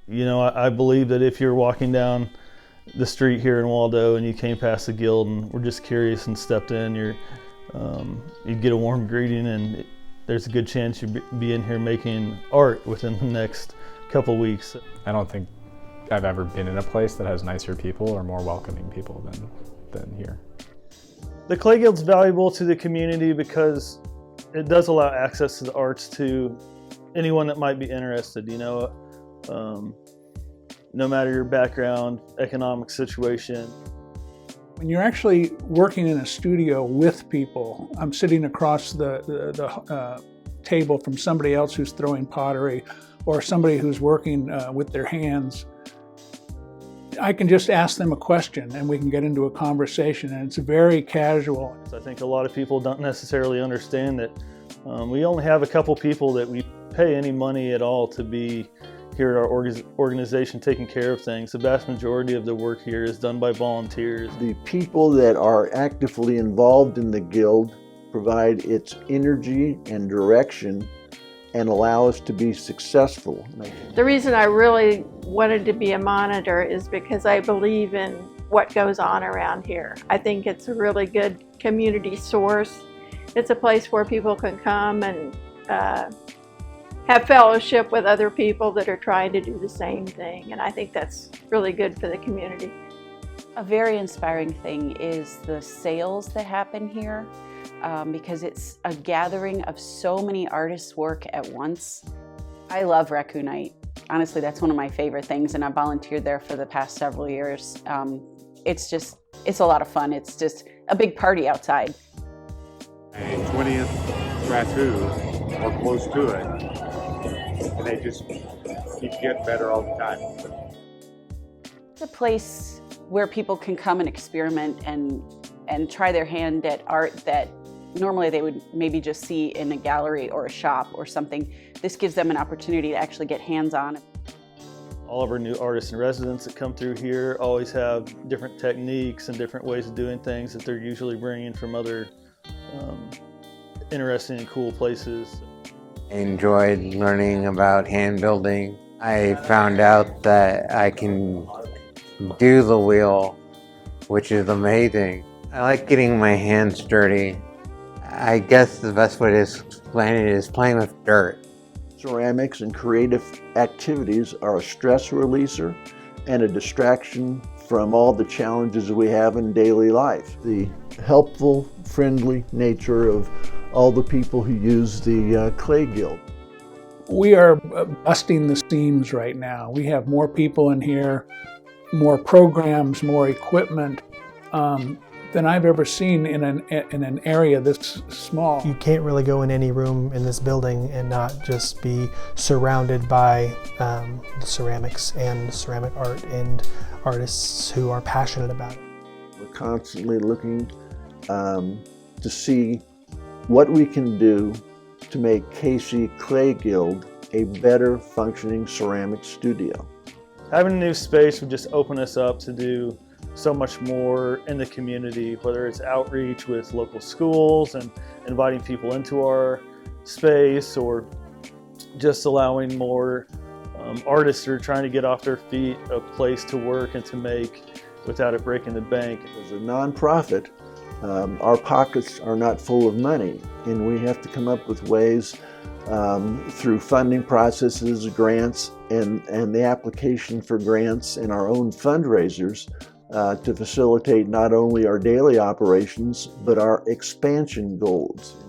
You know, I believe that if you're walking down the street here in Waldo and you came past the guild and were just curious and stepped in, you'd get a warm greeting, and there's a good chance you'd be in here making art within the next couple weeks. I don't think I've ever been in a place that has nicer people or more welcoming people than here. The Clay Guild's valuable to the community because it does allow access to the arts to anyone that might be interested. You know, no matter your background, economic situation. When you're actually working in a studio with people, I'm sitting across the table from somebody else who's throwing pottery or somebody who's working with their hands. I can just ask them a question and we can get into a conversation, and it's very casual. I think a lot of people don't necessarily understand that we only have a couple people that we pay any money at all to be here at our organization taking care of things. The vast majority of the work here is done by volunteers. The people that are actively involved in the Guild provide its energy and direction and allow us to be successful. The reason I really wanted to be a monitor is because I believe in what goes on around here. I think it's a really good community source. It's a place where people can come and have fellowship with other people that are trying to do the same thing, and I think that's really good for the community. A very inspiring thing is the sales that happen here, because it's a gathering of so many artists' work at once. I love Raccoon Night. Honestly, that's one of my favorite things, and I've volunteered there for the past several years. It's a lot of fun. It's just a big party outside. A 20th raccoon, or close to it, and they just keep getting better all the time. It's a place where people can come and experiment and try their hand at art that normally they would maybe just see in a gallery or a shop or something. This gives them an opportunity to actually get hands-on. All of our new artists and residents that come through here always have different techniques and different ways of doing things that they're usually bringing from other interesting and cool places. I enjoyed learning about hand building. I found out that I can do the wheel, which is amazing. I like getting my hands dirty. I guess the best way to explain it is playing with dirt. Ceramics and creative activities are a stress releaser and a distraction from all the challenges we have in daily life. The helpful, friendly nature of all the people who use the Clay Guild. We are busting the seams right now. We have more people in here, more programs, more equipment than I've ever seen in an area this small. You can't really go in any room in this building and not just be surrounded by the ceramics and ceramic art and artists who are passionate about it. We're constantly looking to see what we can do to make KC Clay Guild a better functioning ceramic studio. Having a new space would just open us up to do so much more in the community, whether it's outreach with local schools and inviting people into our space, or just allowing more artists who are trying to get off their feet a place to work and to make without it breaking the bank. As a nonprofit, our pockets are not full of money, and we have to come up with ways through funding processes, grants, and the application for grants and our own fundraisers to facilitate not only our daily operations, but our expansion goals.